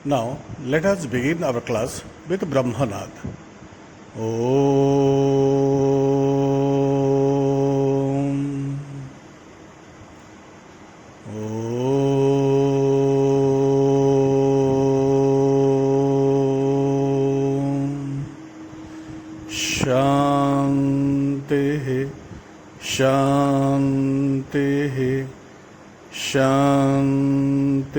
Now, let us begin our class with Brahmanad. Om. Om. Shanti. Shanti. Shanti.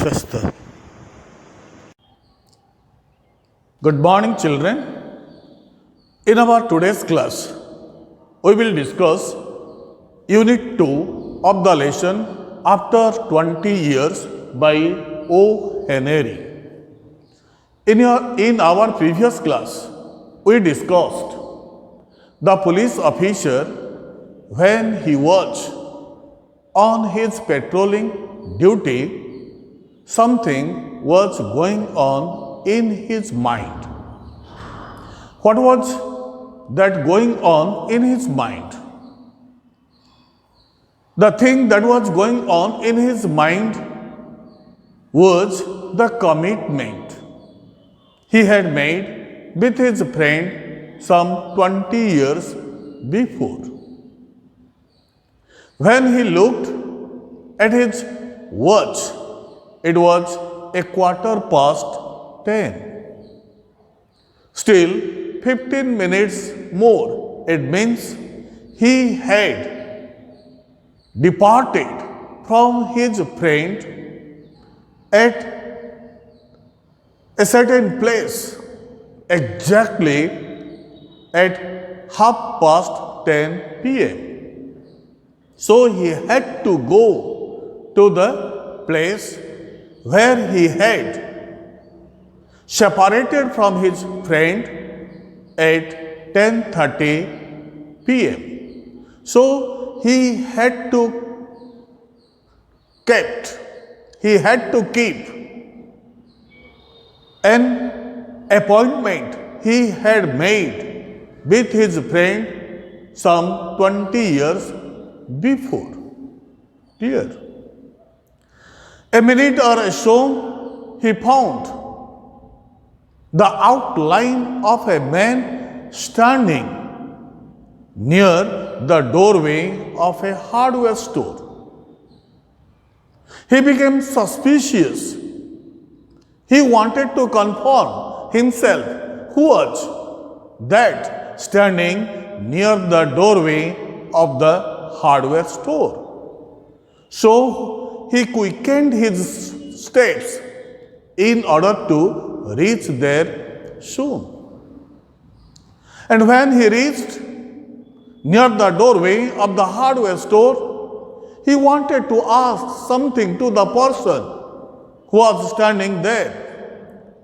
Swastha. Good morning, children. In our today's class, we will discuss Unit 2 of the lesson After 20 Years by O. Henry. In our previous class, we discussed the police officer when he was on his patrolling duty, something was going on in his mind. What was that going on in his mind? The thing that was going on in his mind was the commitment he had made with his friend some 20 years before. When he looked at his watch, it was 10:15. Still 15 minutes more, it means he had departed from his friend at a certain place exactly at 10:30 p.m. So he had to go to the place where he had separated from his friend at 10:30 p.m. So he had to keep an appointment he had made with his friend some 20 years before. Dear, a minute or so, he found the outline of a man standing near the doorway of a hardware store. He became suspicious. He wanted to confirm himself who was that standing near the doorway of the hardware store. So he quickened his steps in order to reach there soon. And when he reached near the doorway of the hardware store, he wanted to ask something to the person who was standing there,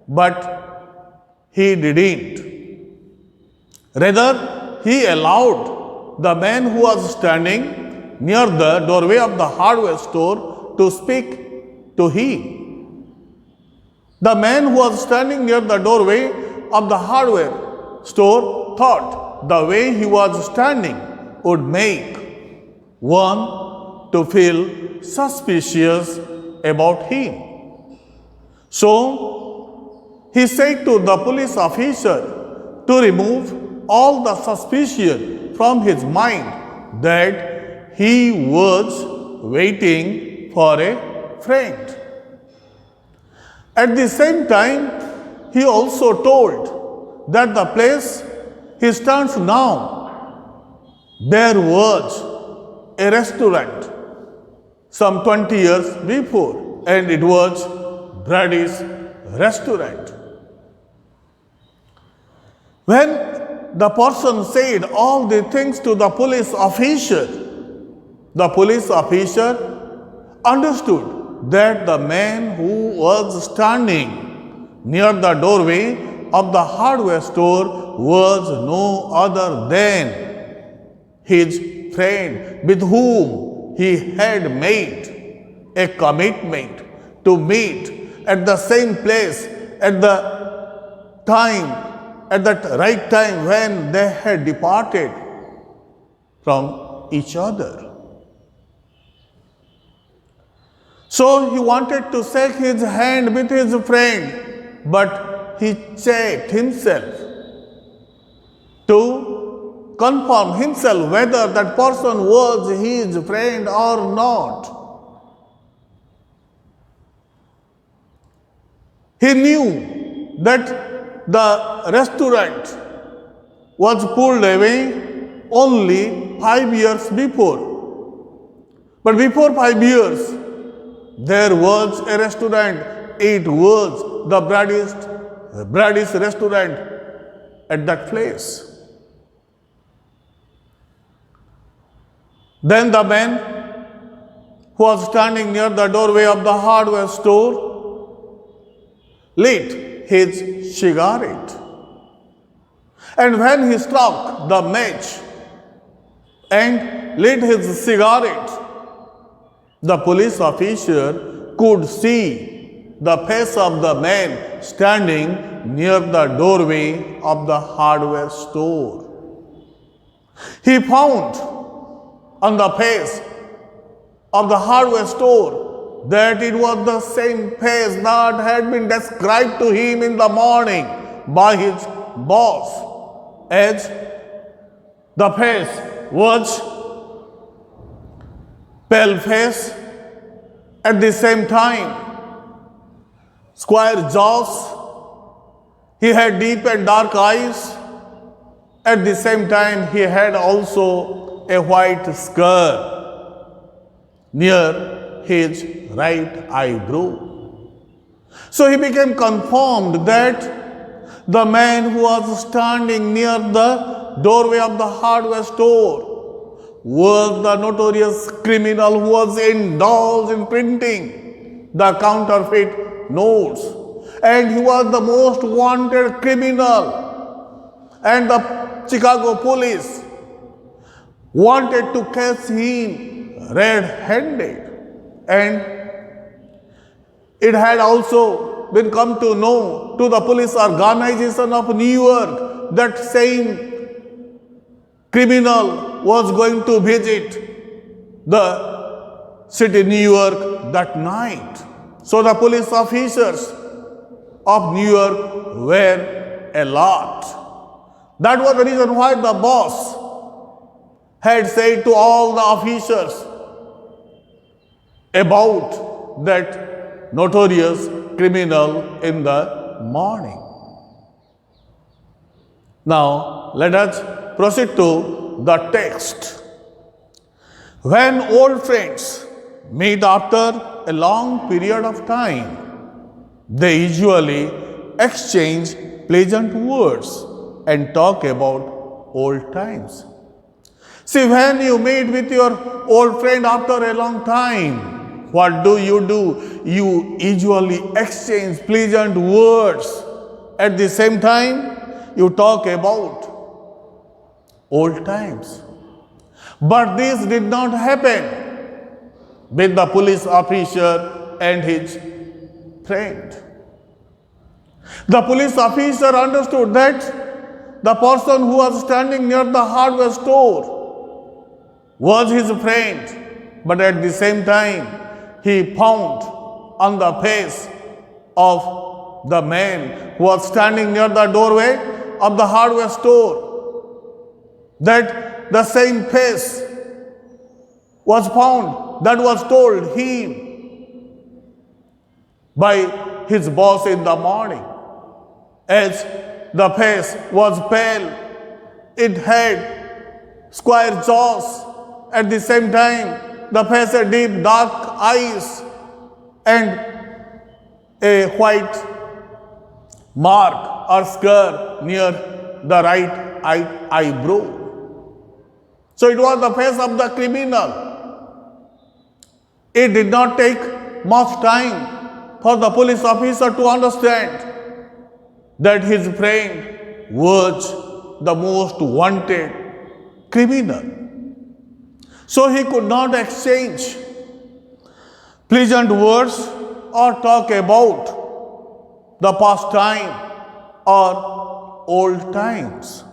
but he didn't. Rather, he allowed the man who was standing near the doorway of the hardware store to speak to him. The man who was standing near the doorway of the hardware store thought the way he was standing would make one to feel suspicious about him. So he said to the police officer to remove all the suspicion from his mind that he was waiting for a friend. At the same time, he also told that the place he stands now, there was a restaurant some 20 years before, and it was Brady's restaurant. When the person said all the things to the police officer understood that the man who was standing near the doorway of the hardware store was no other than his friend with whom he had made a commitment to meet at the same place at the time, at that right time when they had departed from each other. So he wanted to shake his hand with his friend, but he checked himself to confirm himself whether that person was his friend or not. He knew that the restaurant was pulled away only 5 years before. But before 5 years, there was a restaurant. It was the Brady's restaurant at that place. Then the man who was standing near the doorway of the hardware store lit his cigarette. And when he struck the match and lit his cigarette, the police officer could see the face of the man standing near the doorway of the hardware store. He found on the face of the hardware store that it was the same face that had been described to him in the morning by his boss, as the face was pale face, at the same time square jaws, he had deep and dark eyes, at the same time he had also a white scar near his right eyebrow. So he became confirmed that the man who was standing near the doorway of the hardware store was the notorious criminal who was indulged in printing the counterfeit notes. And he was the most wanted criminal. And the Chicago police wanted to catch him red-handed. And it had also been come to know to the police organization of New York that same criminal was going to visit the city New York that night. So the police officers of New York were alert. That was the reason why the boss had said to all the officers about that notorious criminal in the morning. Now, let us proceed to the text. When old friends meet after a long period of time, they usually exchange pleasant words and talk about old times. See, when you meet with your old friend after a long time, what do? You usually exchange pleasant words. At the same time, you talk about old times. But this did not happen with the police officer and his friend. The police officer understood that the person who was standing near the hardware store was his friend, but at the same time, he found on the face of the man who was standing near the doorway of the hardware store that the same face was found that was told him by his boss in the morning. As the face was pale, it had square jaws. At the same time, the face had deep dark eyes and a white mark or scar near the right eyebrow. So it was the face of the criminal. It did not take much time for the police officer to understand that his friend was the most wanted criminal. So he could not exchange pleasant words or talk about the past time or old times.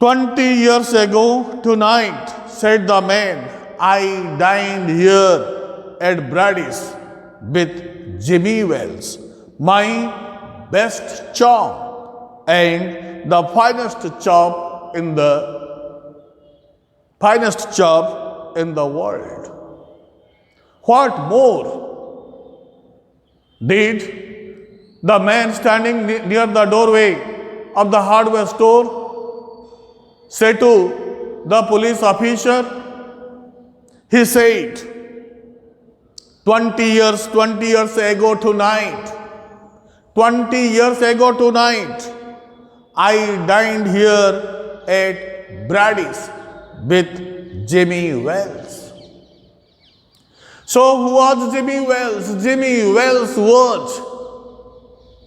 20 years ago tonight, said the man, I dined here at Brady's with Jimmy Wells, my best chum and the finest chop in the world. What more did the man standing near the doorway of the hardware store say to the police officer? He said, 20 years ago tonight, I dined here at Brady's with Jimmy Wells. So who was Jimmy Wells? Jimmy Wells was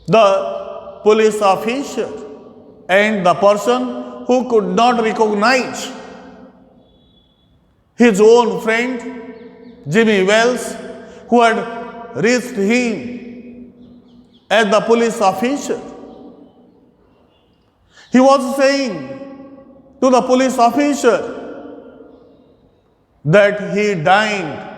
the police officer and the person who could not recognize his own friend Jimmy Wells, who had reached him as the police officer. He was saying to the police officer that he dined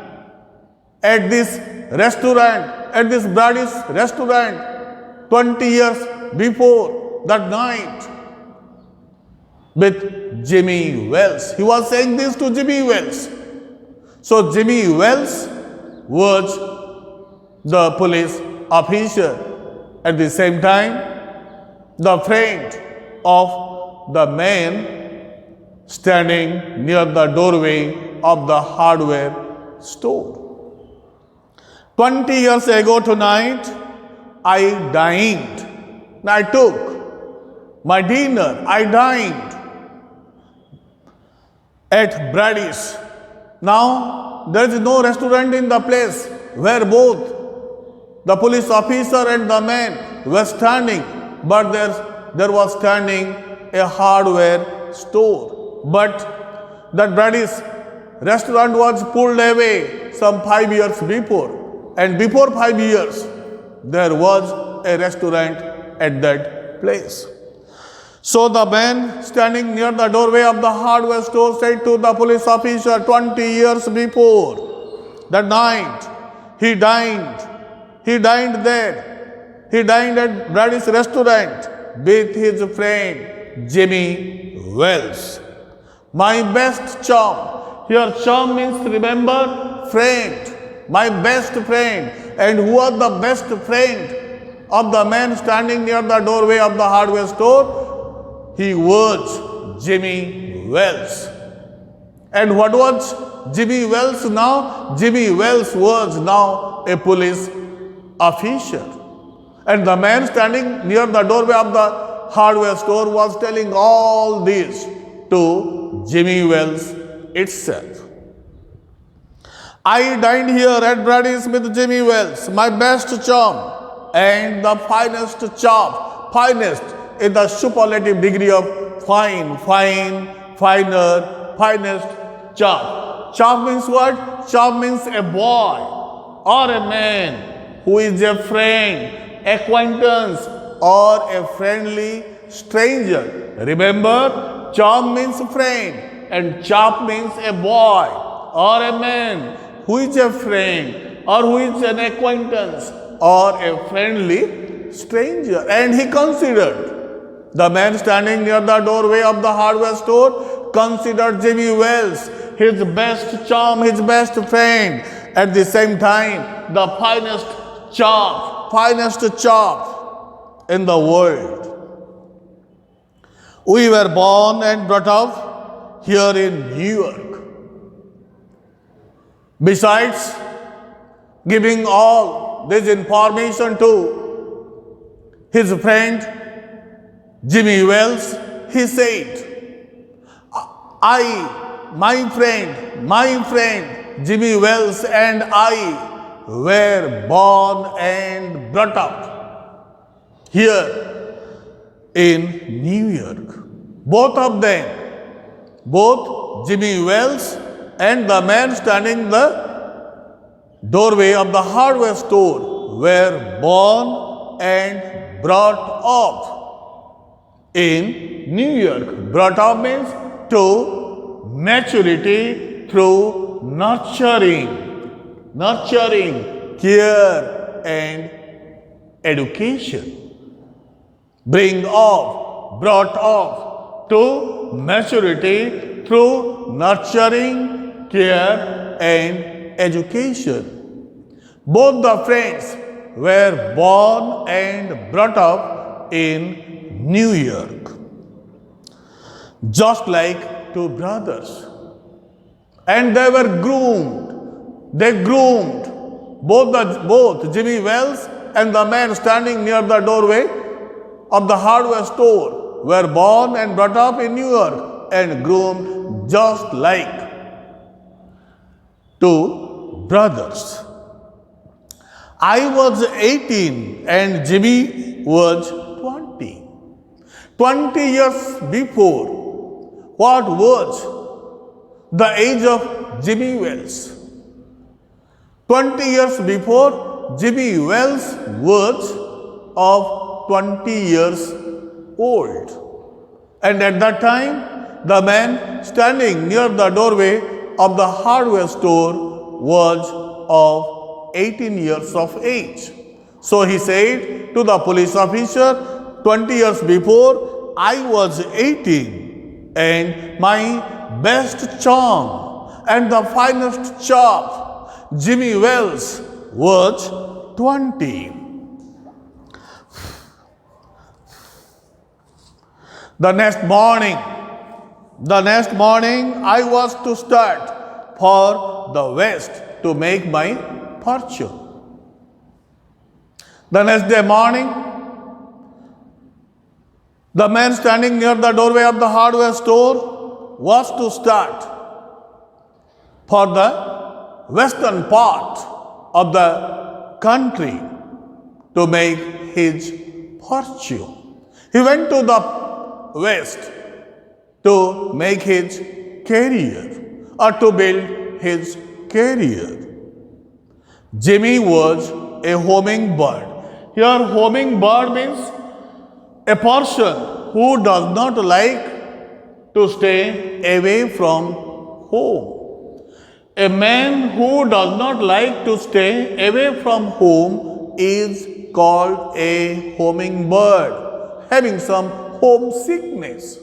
at this restaurant, at this Brady's restaurant 20 years before that night with Jimmy Wells. He was saying this to Jimmy Wells. So Jimmy Wells was the police officer, at the same time the friend of the man standing near the doorway of the hardware store. 20 years ago tonight, I dined. I took my dinner. I dined at Brady's. Now, there is no restaurant in the place where both the police officer and the man were standing, but there was standing a hardware store. But that Brady's restaurant was pulled away some 5 years before. And before 5 years, there was a restaurant at that place. So the man standing near the doorway of the hardware store said to the police officer, 20 years before that night, he dined there. He dined at Brady's restaurant with his friend Jimmy Wells. My best chum. Here chum means, remember, friend. My best friend. And who was the best friend of the man standing near the doorway of the hardware store? He was Jimmy Wells. And what was Jimmy Wells now? Jimmy Wells was now a police officer. And the man standing near the doorway of the hardware store was telling all this to Jimmy Wells itself. I dined here at Brady's with Jimmy Wells, my best chum and the finest chop. Finest in the superlative degree of fine, finer, finest chop. Chop means what? Chop means a boy or a man who is a friend, acquaintance, or a friendly stranger. Remember, chop means friend and chop means a boy or a man who is a friend or who is an acquaintance or a friendly stranger. And he considered, the man standing near the doorway of the hardware store considered Jimmy Wells his best chum, his best friend. At the same time, the finest chop in the world. We were born and brought up here in New York. Besides giving all this information to his friend Jimmy Wells, he said, my friend Jimmy Wells and I were born and brought up here in New York. Both of them, both Jimmy Wells and the man standing in the doorway of the hardware store were born and brought up in New York. Brought up means to maturity through nurturing, care and education. Brought off to maturity through nurturing, care and education. Both the friends were born and brought up in New York, just like two brothers. And they were groomed. They groomed both Jimmy Wells and the man standing near the doorway of the hardware store were born and brought up in New York and groomed just like two brothers. I was 18 and Jimmy was 20. 20 years before, what was the age of Jimmy Wells? 20 years before, Jimmy Wells was of 20 years old. And at that time, the man standing near the doorway of the hardware store was of 18 years of age. So he said to the police officer, 20 years before, I was 18 and my best charm and the finest chap, Jimmy Wells, was 20. The next morning, I was to start for the west to make my fortune. The next day morning, the man standing near the doorway of the hardware store was to start for the western part of the country to make his fortune. He went to the west to make his career or to build his career. Jimmy was a hummingbird. Here, hummingbird means a person who does not like to stay away from home. A man who does not like to stay away from home is called a hummingbird, having some homesickness.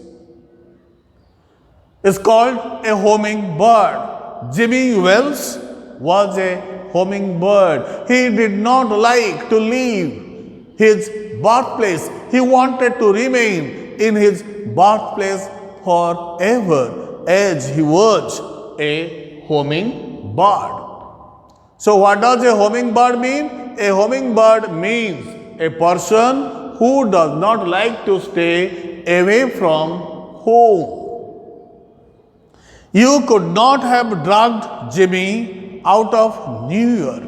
It's called a hummingbird. Jimmy Wells was a hummingbird. He did not like to leave his birthplace. He wanted to remain in his birthplace forever, as he was a hummingbird. So what does a hummingbird mean? A hummingbird means a person who does not like to stay away from home. You could not have dragged Jimmy out of New York.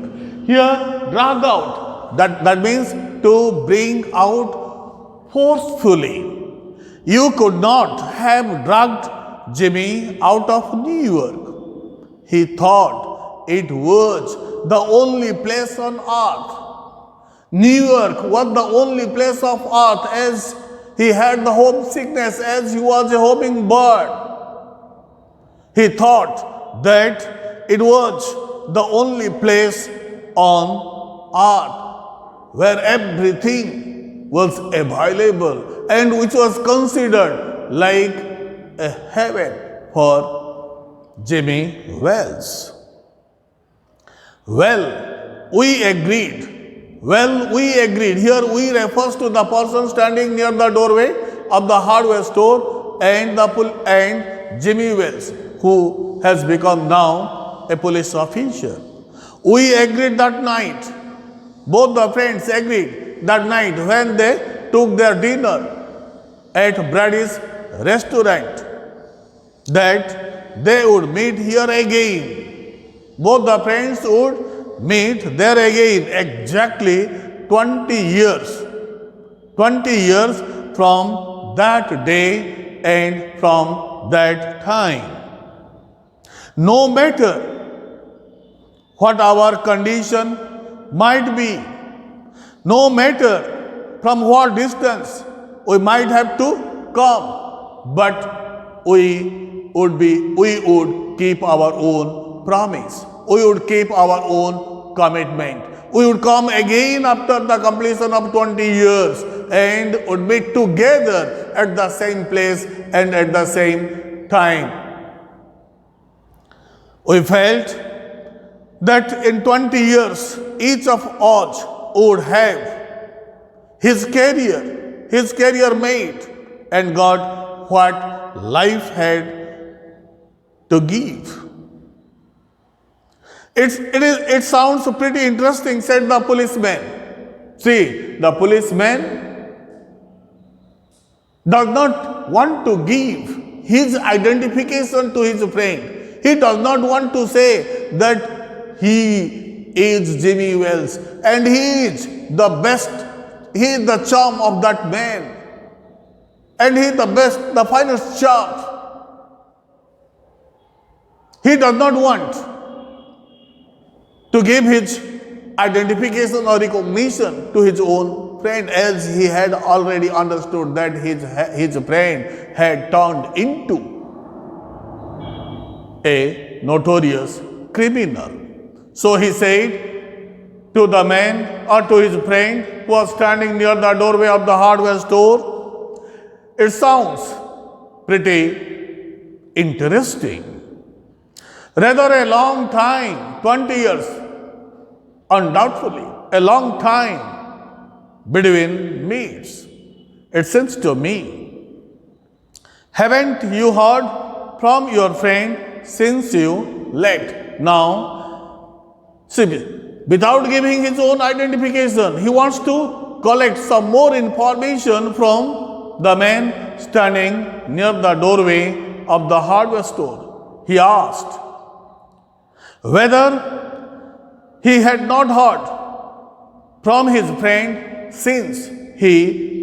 Here, drag out, that means to bring out forcefully. You could not have dragged Jimmy out of New York. He thought it was the only place on earth. New York was the only place of earth, as he had the homesickness, as he was a hummingbird. He thought that it was the only place on earth where everything was available and which was considered like a heaven for Jimmy Wells. Well, we agreed. Here we refers to the person standing near the doorway of the hardware store and Jimmy Wells, who has become now a police officer. We agreed that night, both the friends agreed that night when they took their dinner at Brady's restaurant that they would meet here again. Both the friends would meet there again exactly 20 years. 20 years from that day and from that time. No matter what our condition might be, no matter from what distance we might have to come, but we would keep our own promise. We would keep our own commitment. We would come again after the completion of 20 years and would meet together at the same place and at the same time. We felt that in 20 years, each of us would have his career made, and got what life had to give. It sounds pretty interesting, said the policeman. See, the policeman does not want to give his identification to his friend. He does not want to say that he is Jimmy Wells and he is the best, he is the charm of that man, and he is the best, the finest charm. He does not want to give his identification or recognition to his own friend, as he had already understood that his friend had turned into a notorious criminal. So he said to the man or to his friend who was standing near the doorway of the hardware store, "It sounds pretty interesting. Rather a long time, 20 years, undoubtedly a long time between meets. It seems to me. Haven't you heard from your friend since you left?" Now, see, without giving his own identification, he wants to collect some more information from the man standing near the doorway of the hardware store. He asked whether he had not heard from his friend since he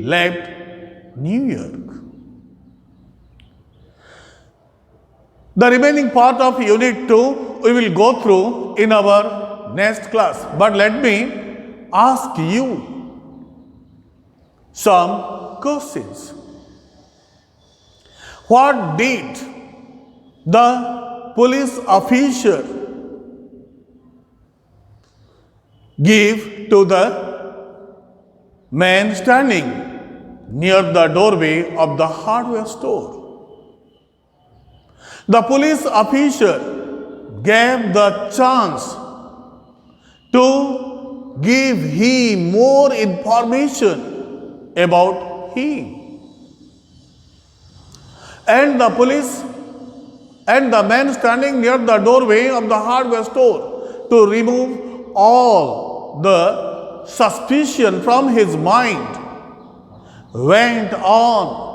left New York. The remaining part of Unit 2 we will go through in our next class. But let me ask you some questions. What did the police officer give to the man standing near the doorway of the hardware store? The police officer gave the chance to give him more information about him. And the police and the man standing near the doorway of the hardware store, to remove all the suspicion from his mind, went on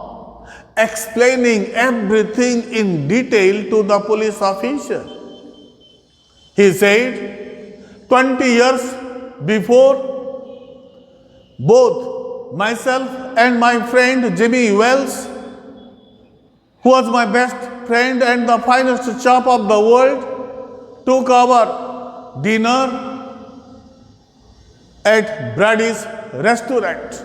explaining everything in detail to the police officer. He said, 20 years before, both myself and my friend Jimmy Wells, who was my best friend and the finest chap of the world, took our dinner at Brady's restaurant.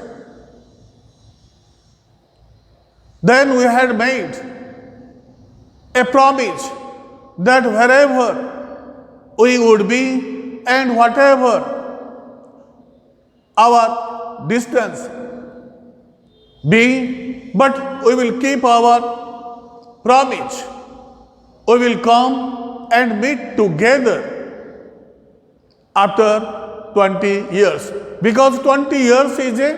Then we had made a promise that wherever we would be and whatever our distance be, but we will keep our promise. We will come and meet together after 20 years. Because 20 years is a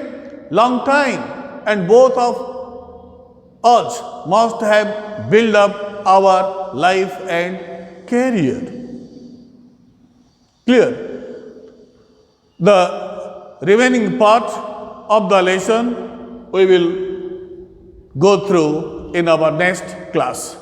long time, and both of us must have built up our life and career. Clear? The remaining part of the lesson we will go through in our next class.